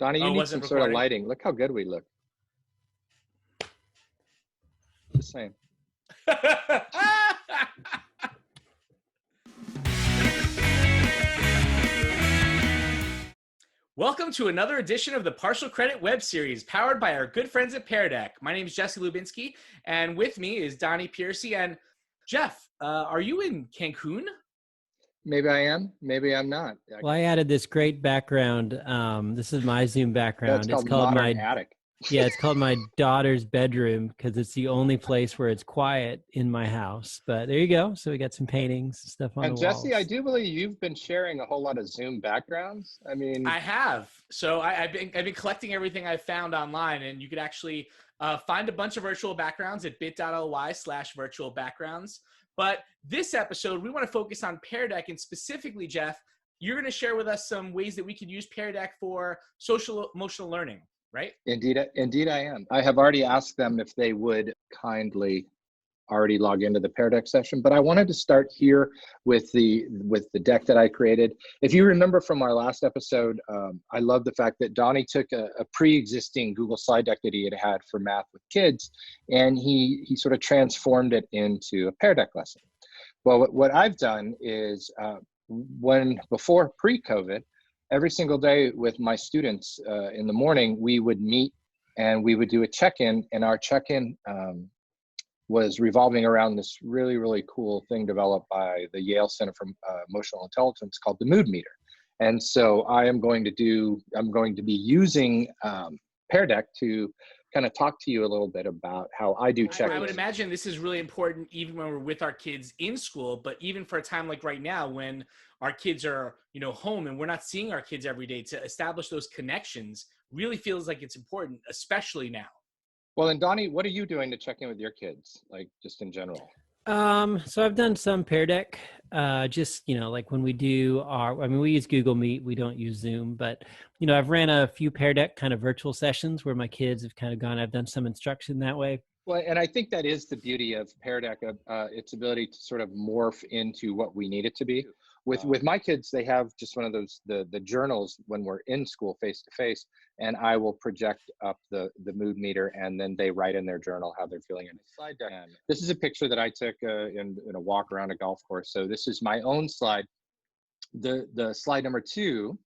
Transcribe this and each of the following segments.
Donnie, you Oh, need wasn't some sort of recording? lighting. Look how good we look. Just saying. Welcome to another edition of the Partial Credit web series powered by our good friends at Pear Deck. My name is Jesse Lubinsky, and with me is Donnie Piercy. And Jeff, are you in Cancun? Maybe I am. Maybe I'm not. Well, I added this great background. This is my Zoom That's background. called Modern my Attic. it's called my daughter's bedroom because it's the only place where it's quiet in my house. But there you go. So we got some paintings, stuff on And the Jesse, I walls. do believe you've been sharing a whole lot of Zoom backgrounds. I mean, I have. So I've been collecting everything I've found online, and you could actually find a bunch of virtual backgrounds at bit.ly/virtual backgrounds. But this episode, we want to focus on Pear Deck, and specifically, Jeff, you're going to share with us some ways that we could use Pear Deck for social emotional learning, right? indeed I am. I have already asked them if they would kindly already log into the Pear Deck session, but I wanted to start here with the deck that I created. If you remember from our last episode, I love the fact that Donnie took a pre-existing Google slide deck that he had for math with kids, and he sort of transformed it into a Pear Deck lesson. Well, what I've done is before pre-COVID, every single day with my students in the morning, we would meet and we would do a check-in, and our check-in was revolving around this really, really cool thing developed by the Yale Center for Emotional Intelligence called the Mood Meter. And so I'm going to be using Pear Deck to kind of talk to you a little bit about how I do check-ins. I would imagine this is really important even when we're with our kids in school, but even for a time like right now when our kids are, home and we're not seeing our kids every day, to establish those connections really feels like it's important, especially now. Well, and Donnie, what are you doing to check in with your kids, like just in general? So I've done some Pear Deck, just, like when we do we use Google Meet, we don't use Zoom, but, I've ran a few Pear Deck kind of virtual sessions where my kids have kind of gone, I've done some instruction that way. Well, and I think that is the beauty of Pear Deck, its ability to sort of morph into what we need it to be. With my kids, they have just one of those, the journals when we're in school face to face, and I will project up the mood meter, and then they write in their journal how they're feeling in a slide deck. And this is a picture that I took in a walk around a golf course. So this is my own slide. The slide number 2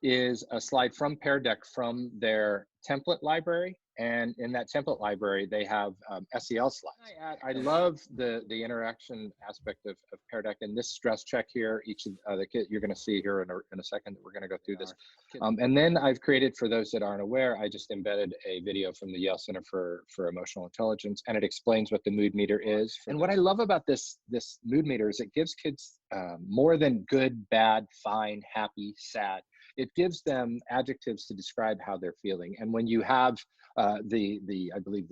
is a slide from Pear Deck from their template library. And in that template library, they have SEL slides. I love the interaction aspect of Pear Deck. And this stress check here, each of the kids, you're going to see here in a second that we're going to go through this. And then I've created, for those that aren't aware, I just embedded a video from the Yale Center for Emotional Intelligence, and it explains what the mood meter is. And what I love about this mood meter is it gives kids more than good, bad, fine, happy, sad. It gives them adjectives to describe how they're feeling. And when you have I believe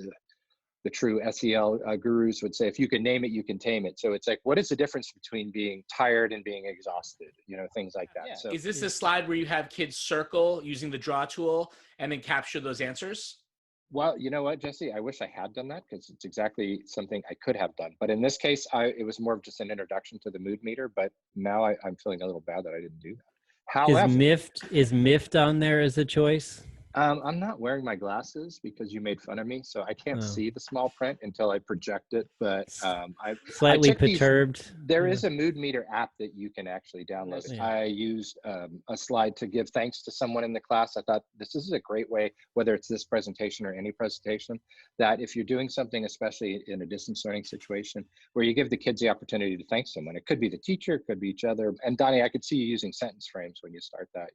the true SEL gurus would say, if you can name it, you can tame it. So it's like, what is the difference between being tired and being exhausted? Things like that. Yeah. So is this a slide where you have kids circle using the draw tool and then capture those answers? Well, you know what, Jesse, I wish I had done that because it's exactly something I could have done. But in this case, it was more of just an introduction to the mood meter. But now I'm feeling a little bad that I didn't do that. However, is MIFT on there as a choice? I'm not wearing my glasses because you made fun of me, so I can't see the small print until I project it. But I slightly perturbed. There is a mood meter app that you can actually download. Yeah. I used a slide to give thanks to someone in the class. I thought this is a great way, whether it's this presentation or any presentation, that if you're doing something, especially in a distance learning situation, where you give the kids the opportunity to thank someone. It could be the teacher, it could be each other. And Donnie, I could see you using sentence frames when you start that.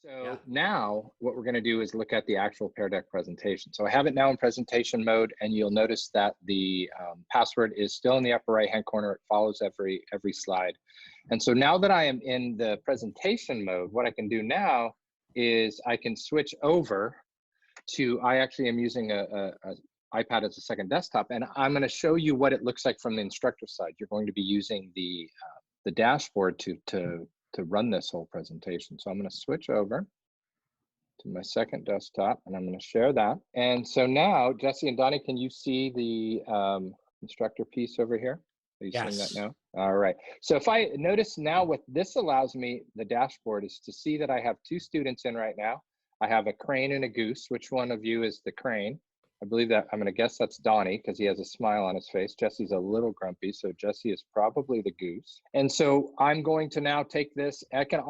So now what we're going to do is look at the actual Pear Deck presentation. So I have it now in presentation mode, and you'll notice that the password is still in the upper right-hand corner. It follows every slide. And so now that I am in the presentation mode, what I can do now is I can switch over to, I actually am using a iPad as a second desktop, and I'm going to show you what it looks like from the instructor side. You're going to be using the dashboard to run this whole presentation. So I'm going to switch over to my second desktop, and I'm going to share that. And so now, Jesse and Donnie, can you see the instructor piece over here? Are you seeing that Yes. now? All right. So if I notice now, what this allows me, the dashboard, is to see that I have 2 students in right now. I have a crane and a goose. Which one of you is the crane? I believe that, I'm going to guess that's Donnie because he has a smile on his face. Jesse's a little grumpy, so Jesse is probably the goose. And so I'm going to now take this. I can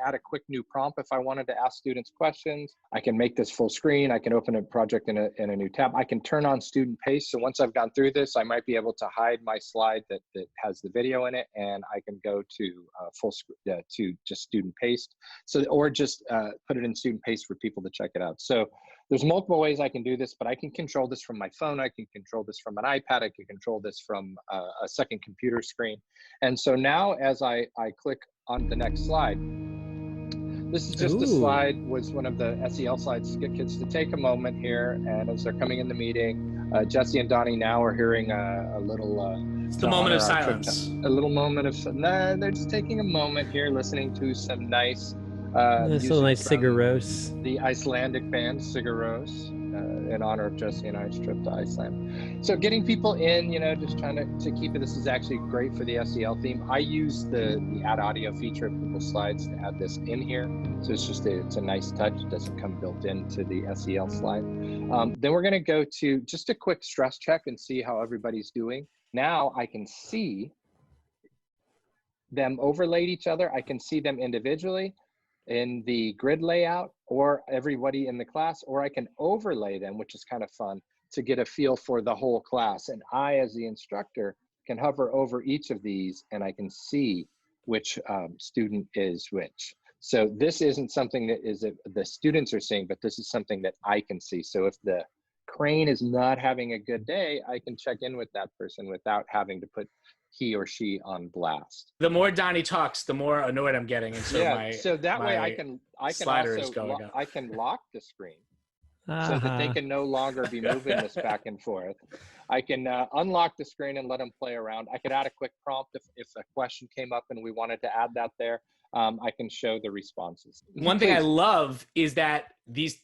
add a quick new prompt if I wanted to ask students questions. I can make this full screen. I can open a project in a new tab. I can turn on student paste. So once I've gone through this, I might be able to hide my slide that has the video in it, and I can go to full screen to just student paste. So, or just put it in student paste for people to check it out. So there's multiple ways I can do this, but I can control this from my phone. I can control this from an iPad. I can control this from a second computer screen. And so now as I click on the next slide, this is just a slide, was one of the SEL slides to get kids to take a moment here. And as they're coming in the meeting, Jesse and Donnie now are hearing a little, It's the moment of silence. A little moment of, nah, they're just taking a moment here, listening to some nice This little nice Sigur Rós. The Icelandic band Sigur Rós, in honor of Jesse and I's trip to Iceland. So getting people in, just trying to keep it. This is actually great for the SEL theme. I use the add audio feature of Google Slides to add this in here. So it's a nice touch. It doesn't come built into the SEL slide. Then we're going to go to just a quick stress check and see how everybody's doing. Now I can see them overlaid each other. I can see them individually in the grid layout, or everybody in the class, or I can overlay them, which is kind of fun, to get a feel for the whole class. And I, as the instructor, can hover over each of these and I can see which student is which. So this isn't something that the students are seeing, but this is something that I can see. So if the crane is not having a good day, I can check in with that person without having to put he or she on blast. The more Donnie talks, the more annoyed I'm getting, and so so that way I can slider is going up. I can lock the screen so that they can no longer be moving this back and forth. I can unlock the screen and let them play around. I could add a quick prompt if a question came up and we wanted to add that there. I can show the responses. One thing I love is that these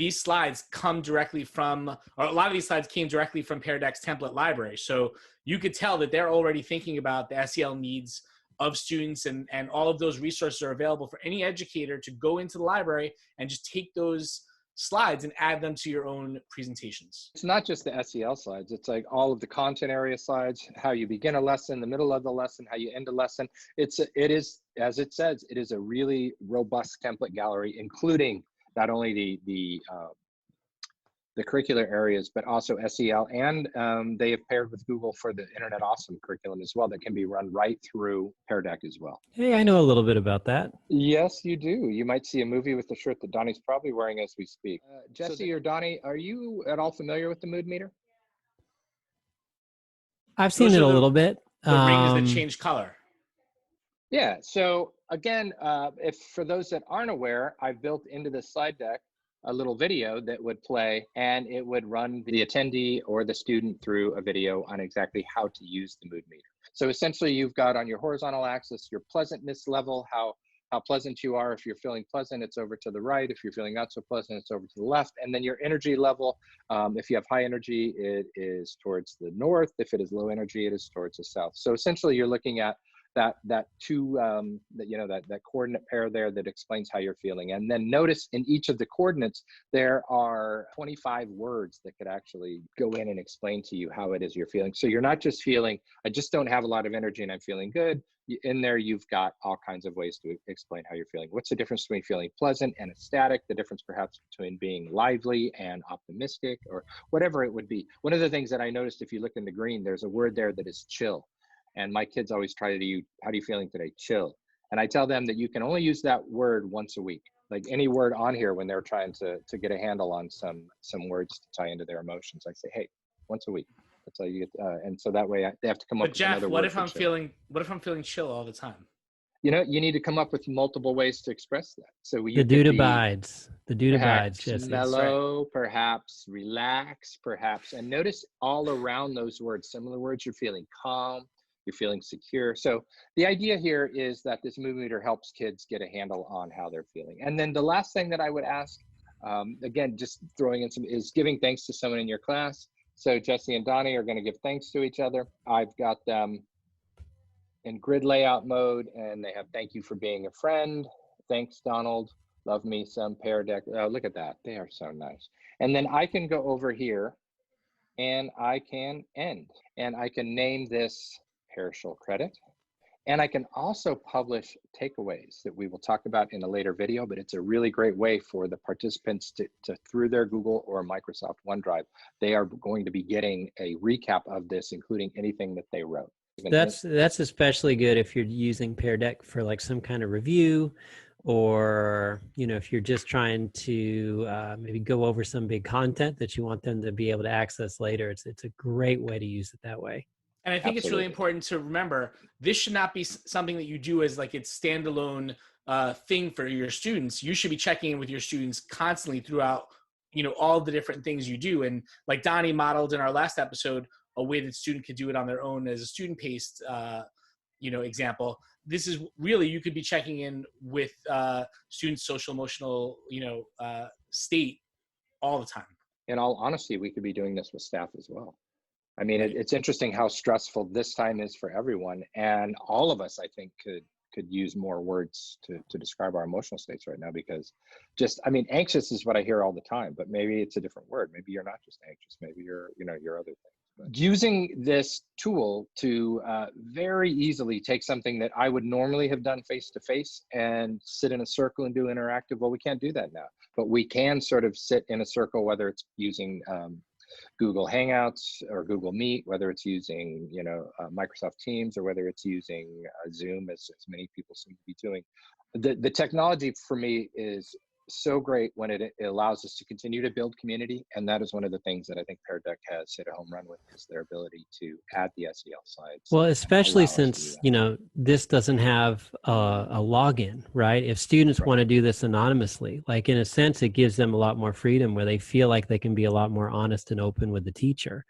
slides come directly from, or a lot of these slides came directly from Pear Deck's template library. So you could tell that they're already thinking about the SEL needs of students, and all of those resources are available for any educator to go into the library and just take those slides and add them to your own presentations. It's not just the SEL slides. It's like all of the content area slides, how you begin a lesson, the middle of the lesson, how you end a lesson. It is, as it says, it is a really robust template gallery, including not only the curricular areas, but also SEL. And they have paired with Google for the Internet Awesome curriculum as well that can be run right through Pear Deck as well. Hey, I know a little bit about that. Yes, you do. You might see a movie with the shirt that Donnie's probably wearing as we speak. Jesse or Donnie, are you at all familiar with the mood meter? I've seen it a little bit. The rings that change color. Yeah, so again, if for those that aren't aware, I've built into the slide deck a little video that would play, and it would run the attendee or the student through a video on exactly how to use the mood meter. So essentially you've got on your horizontal axis your pleasantness level, how pleasant you are. If you're feeling pleasant, it's over to the right. If you're feeling not so pleasant, it's over to the left. And then your energy level, if you have high energy, it is towards the north. If it is low energy, it is towards the south. So essentially you're looking at that coordinate pair there that explains how you're feeling. And then notice in each of the coordinates, there are 25 words that could actually go in and explain to you how it is you're feeling. So you're not just feeling, I just don't have a lot of energy and I'm feeling good. In there, you've got all kinds of ways to explain how you're feeling. What's the difference between feeling pleasant and ecstatic? The difference perhaps between being lively and optimistic, or whatever it would be. One of the things that I noticed, if you look in the green, there's a word there that is chill. And my kids always try to use, how are you feeling today? Chill. And I tell them that you can only use that word once a week. Like any word on here when they're trying to get a handle on some words to tie into their emotions. I say, hey, once a week. That's how you get, and so that way they have to come up with another word. But Jeff, what if I'm feeling chill all the time? You need to come up with multiple ways to express that. So the dude abides. The dude abides. Just mellow, perhaps relax, perhaps, and notice all around those words. Some of the words you're feeling calm. You're feeling secure. So the idea here is that this mood meter helps kids get a handle on how they're feeling. And then the last thing that I would ask, again, just throwing in some, is giving thanks to someone in your class. So Jesse and Donnie are going to give thanks to each other. I've got them in grid layout mode, and they have thank you for being a friend. Thanks, Donald. Love me some Pear Deck. Oh, look at that. They are so nice. And then I can go over here and I can end. And I can name this partial credit. And I can also publish takeaways that we will talk about in a later video, but it's a really great way for the participants to through their Google or Microsoft OneDrive, they are going to be getting a recap of this, including anything that they wrote. That's especially good if you're using Pear Deck for like some kind of review, or if you're just trying to maybe go over some big content that you want them to be able to access later. It's a great way to use it that way. And I think It's really important to remember, this should not be something that you do as like its standalone thing for your students. You should be checking in with your students constantly throughout, all the different things you do. And like Donnie modeled in our last episode, a way that student could do it on their own as a student-paced, example. This is really, you could be checking in with students' social emotional, state all the time. In all honesty, we could be doing this with staff as well. I mean, it's interesting how stressful this time is for everyone, and all of us, I think, could use more words to describe our emotional states right now, because anxious is what I hear all the time, but maybe it's a different word. Maybe you're not just anxious. Maybe you're other things. But using this tool to very easily take something that I would normally have done face-to-face and sit in a circle and do interactive. Well, we can't do that now, but we can sort of sit in a circle, whether it's using Google Hangouts or Google Meet, whether it's using Microsoft Teams, or whether it's using Zoom, as many people seem to be doing. The technology for me is so great when it allows us to continue to build community, and that is one of the things that I think Pear Deck has hit a home run with, is their ability to add the SEL sides. Well, especially since this doesn't have a login, right? If students want to do this anonymously, like in a sense, it gives them a lot more freedom, where they feel like they can be a lot more honest and open with the teacher.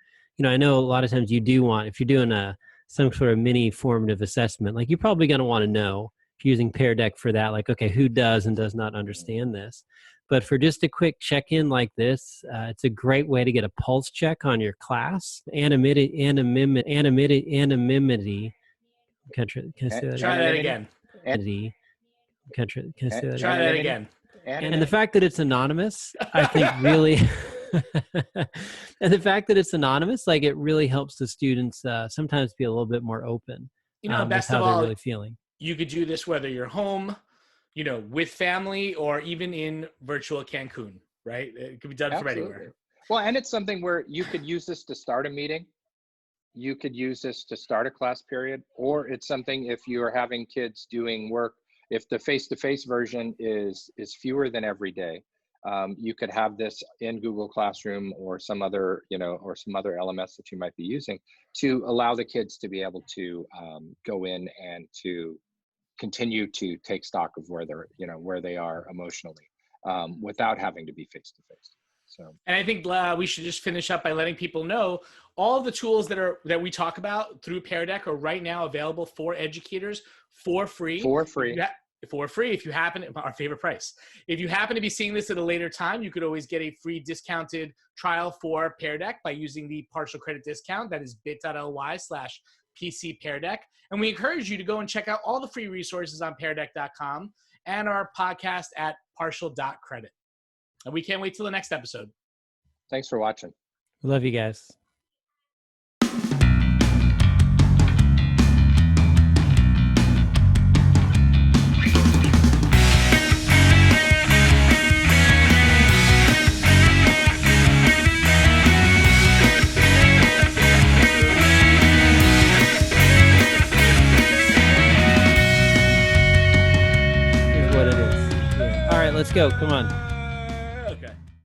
I know a lot of times you do want, if you're doing some sort of mini formative assessment, like you're probably going to want to know, using Pear Deck for that, like, okay, who does and does not understand this? But for just a quick check-in like this, it's a great way to get a pulse check on your class. Anonymity. Can I say that? Try that again. Can I say that? Try that again. And the fact that it's anonymous, I think really, and the fact that it's anonymous, like it really helps the students sometimes be a little bit more open. Best with of how all, they're really feeling. You could do this whether you're home, with family, or even in virtual Cancun, right? It could be done from anywhere. Well, and it's something where you could use this to start a meeting. You could use this to start a class period, or it's something if you are having kids doing work, if the face-to-face version is fewer than every day, you could have this in Google Classroom or some other, or some other LMS that you might be using, to allow the kids to be able to go in and to continue to take stock of where they're, where they are emotionally, without having to be face-to-face. So, and I think we should just finish up by letting people know all of the tools that we talk about through Pear Deck are right now available for educators for free. For free. For free. If you happen, our favorite price. If you happen to be seeing this at a later time, you could always get a free discounted trial for Pear Deck by using the partial credit discount. That is bit.ly/PC Pear Deck. And we encourage you to go and check out all the free resources on peardeck.com and our podcast at partial.credit. And we can't wait till the next episode. Thanks for watching. Love you guys. Let's go. Come on.